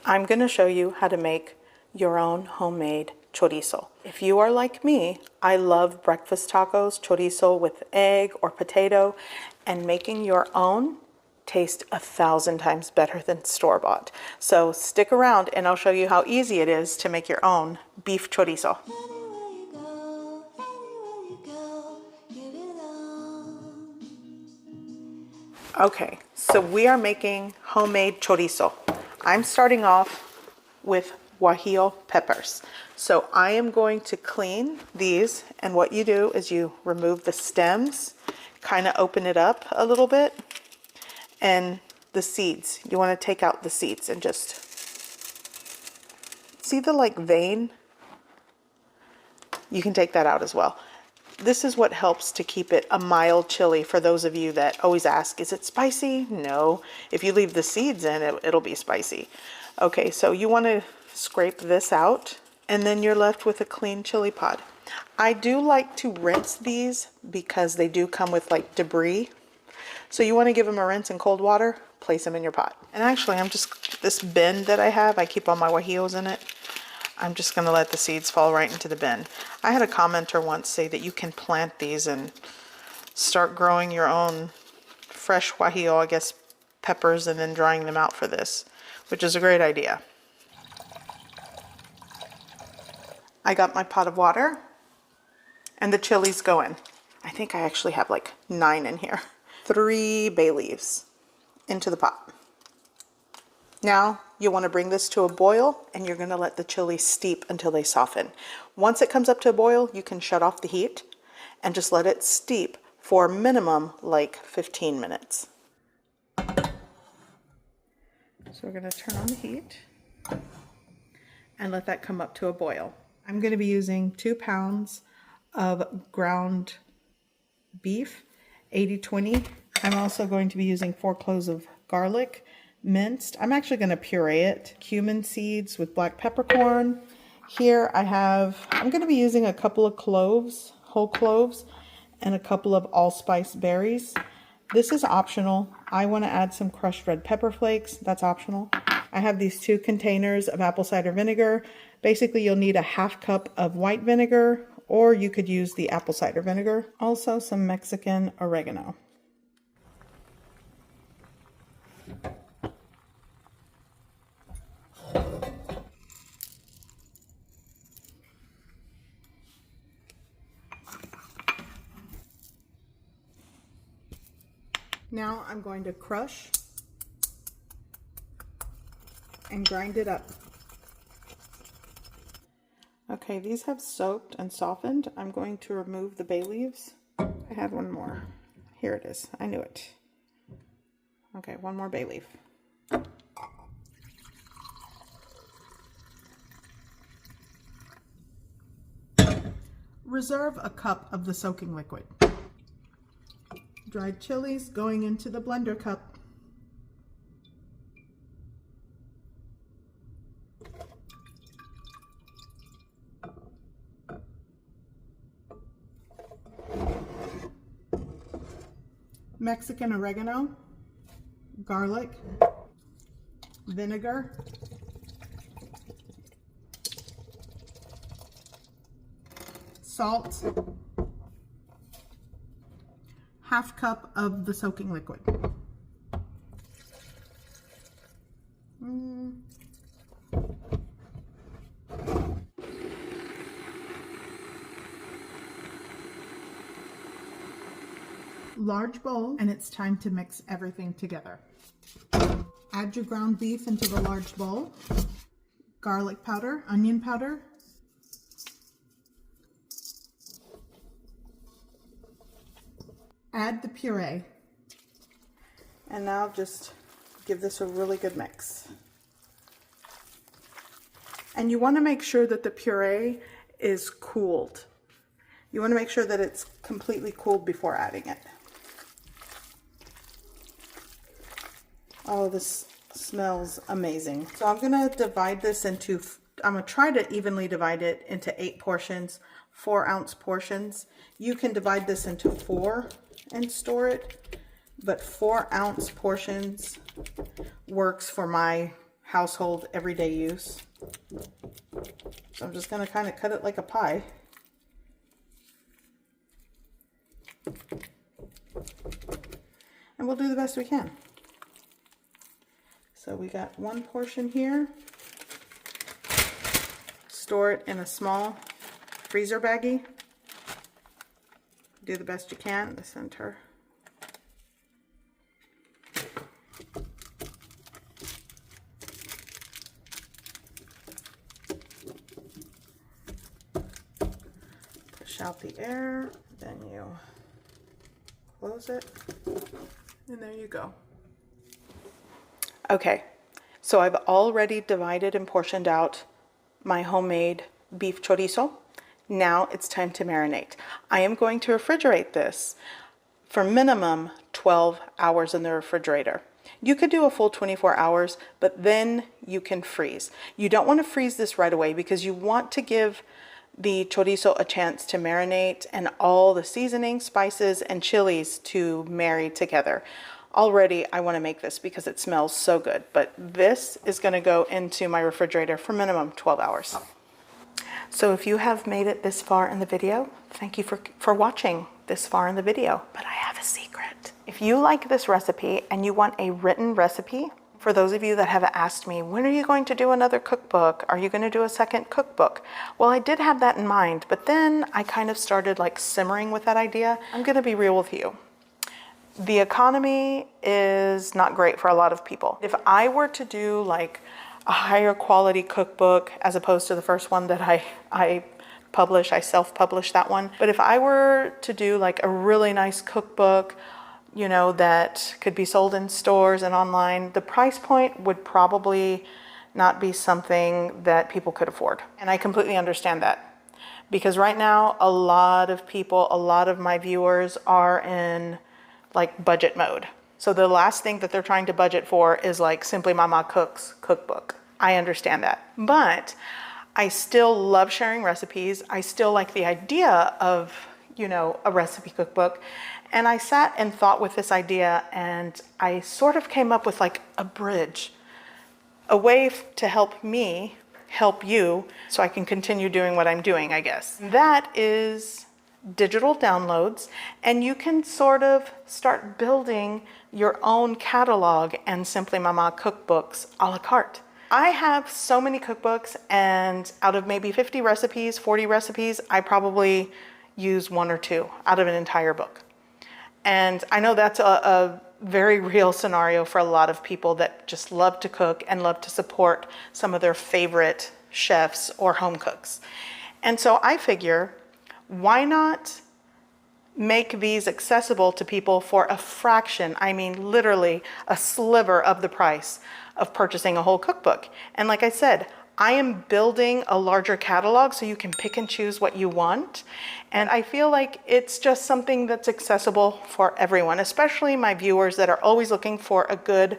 I'm going to show you how to make your own homemade chorizo. If you are like me, I love breakfast tacos, chorizo with egg or potato, and making your own tastes 1,000 times better than store-bought. So stick around and I'll show you how easy it is to make your own beef chorizo. Okay, so we are making homemade chorizo. I'm starting off with guajillo peppers. So I am going to clean these, and what you do is you remove the stems, kind of open it up a little bit, and the seeds. You want to take out the seeds and just see the like vein? You can take that out as well. This is what helps to keep it a mild chili for those of you that always ask, is it spicy? No. If you leave the seeds in, it'll be spicy. Okay, so you want to scrape this out, and then you're left with a clean chili pod. I do like to rinse these because they do come with like debris. So you want to give them a rinse in cold water, place them in your pot. And actually, this bin that I have, I keep all my guajillos in it. I'm just going to let the seeds fall right into the bin. I had a commenter once say that you can plant these and start growing your own fresh guajillo, I guess, peppers, and then drying them out for this, which is a great idea. I got my pot of water and the chilies go in. I think I actually have like 9 in here. 3 bay leaves into the pot. Now you want to bring this to a boil, and you're going to let the chili steep until they soften. Once it comes up to a boil, you can shut off the heat and just let it steep for minimum like 15 minutes. So we're going to turn on the heat and let that come up to a boil. I'm going to be using 2 pounds of ground beef, 80/20. I'm also going to be using 4 cloves of garlic, minced. I'm actually going to puree it. Cumin seeds with black peppercorn. Here I'm going to be using a couple of cloves, whole cloves, and a couple of allspice berries. This is optional. I want to add some crushed red pepper flakes. That's optional. I have these 2 containers of apple cider vinegar. Basically, you'll need a 1/2 cup of white vinegar, or you could use the apple cider vinegar. Also, some Mexican oregano. Now I'm going to crush and grind it up. Okay, these have soaked and softened. I'm going to remove the bay leaves. I had one more. Here it is. I knew it. Okay, one more bay leaf. Reserve a cup of the soaking liquid. Dried chilies going into the blender cup. Mexican oregano, garlic, vinegar, salt, 1/2 cup of the soaking liquid. Large bowl, and it's time to mix everything together. Add your ground beef into the large bowl, garlic powder, onion powder, add the puree, and now just give this a really good mix. And you want to make sure that the puree is cooled. You want to make sure that it's completely cooled before adding it. Oh, this smells amazing. So I'm going to divide this into, I'm going to try to evenly divide it into 8 portions, 4-ounce portions. You can divide this into 4 and store it, but 4-ounce portions works for my household everyday use. So I'm just going to kind of cut it like a pie. And we'll do the best we can. So we got one portion here. Store it in a small freezer baggie. Do the best you can in the center. Push out the air, then you close it, and there you go. Okay, so I've already divided and portioned out my homemade beef chorizo. Now it's time to marinate. I am going to refrigerate this for minimum 12 hours in the refrigerator. You could do a full 24 hours, but then you can freeze. You don't want to freeze this right away because you want to give the chorizo a chance to marinate and all the seasoning, spices, and chilies to marry together. Already I want to make this because it smells so good, but this is going to go into my refrigerator for minimum 12 hours. So if you have made it this far in the video, thank you for watching this far in the video. But I have a secret. If you like this recipe and you want a written recipe, for those of you that have asked me, when are you going to do another cookbook? Are you going to do a second cookbook? Well, I did have that in mind, but then I kind of started like simmering with that idea. I'm going to be real with you. The economy is not great for a lot of people. If I were to do like a higher quality cookbook as opposed to the first one that I publish, I self-published that one. But if I were to do like a really nice cookbook, you know, that could be sold in stores and online, the price point would probably not be something that people could afford. And I completely understand that. Because right now, a lot of people, a lot of my viewers are in like budget mode. So the last thing that they're trying to budget for is like Simply Mama Cooks cookbook. I understand that. But I still love sharing recipes. I still like the idea of, you know, a recipe cookbook. And I sat and thought with this idea, and I sort of came up with like a bridge, a way to help me help you so I can continue doing what I'm doing, I guess. That is digital downloads, and you can sort of start building your own catalog and Simply Mama cookbooks a la carte. I have so many cookbooks, and out of maybe 50 recipes, 40 recipes, I probably use one or two out of an entire book. And I know that's a very real scenario for a lot of people that just love to cook and love to support some of their favorite chefs or home cooks. And so I figure, why not make these accessible to people for a fraction, I mean literally a sliver of the price of purchasing a whole cookbook? And like I said, I am building a larger catalog so you can pick and choose what you want. And I feel like it's just something that's accessible for everyone, especially my viewers that are always looking for a good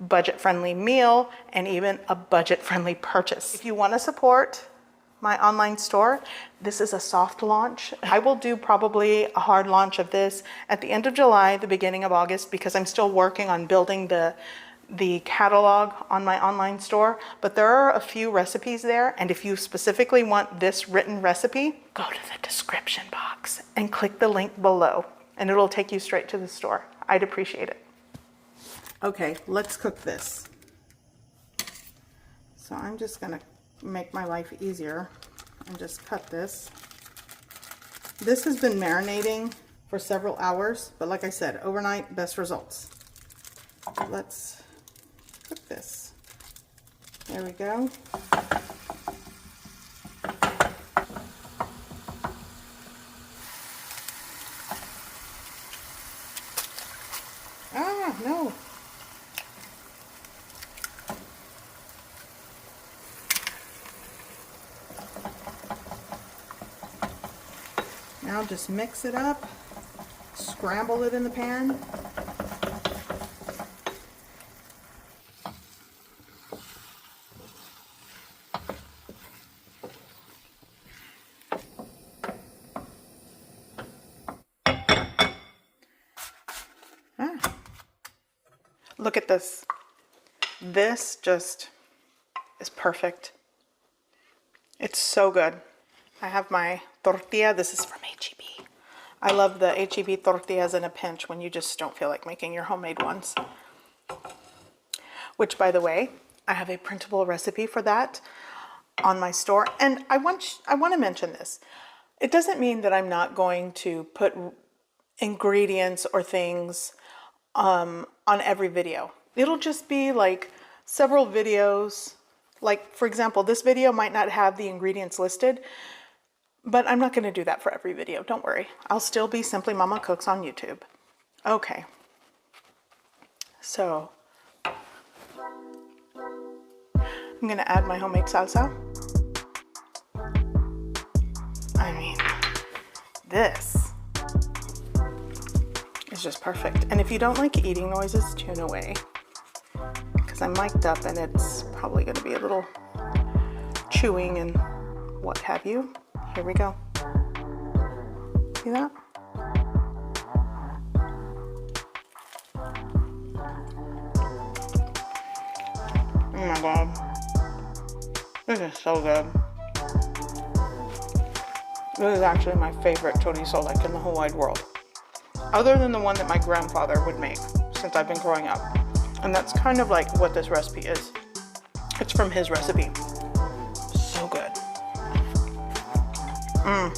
budget-friendly meal and even a budget-friendly purchase. If you want to support my online store, this is a soft launch. I will do probably a hard launch of this at the end of July, the beginning of August, because I'm still working on building the catalog on my online store, but there are a few recipes there, and if you specifically want this written recipe, go to the description box and click the link below, and it'll take you straight to the store. I'd appreciate it. Okay, let's cook this. So I'm just gonna make my life easier and just cut this. This has been marinating for several hours, but like I said, overnight, best results. Let's cook this. There we go. Ah, no. Now just mix it up, scramble it in the pan. Look at this. This just is perfect. It's so good. I have my tortilla. This is from H-E-B. I love the H-E-B tortillas in a pinch when you just don't feel like making your homemade ones. Which, by the way, I have a printable recipe for that on my store. And I want to mention this. It doesn't mean that I'm not going to put ingredients or things on every video. It'll just be like several videos. Like, for example, this video might not have the ingredients listed, but I'm not going to do that for every video. Don't worry. I'll still be Simply Mama Cooks on YouTube. Okay. So I'm going to add my homemade salsa. I mean, this is just perfect. And if you don't like eating noises, tune away. Because I'm mic'd up and it's probably going to be a little chewing and what have you. Here we go. See that? Oh my God. This is so good. This is actually my favorite chorizo like in the whole wide world. Other than the one that my grandfather would make since I've been growing up. And that's kind of like what this recipe is. It's from his recipe. So good. Mmm.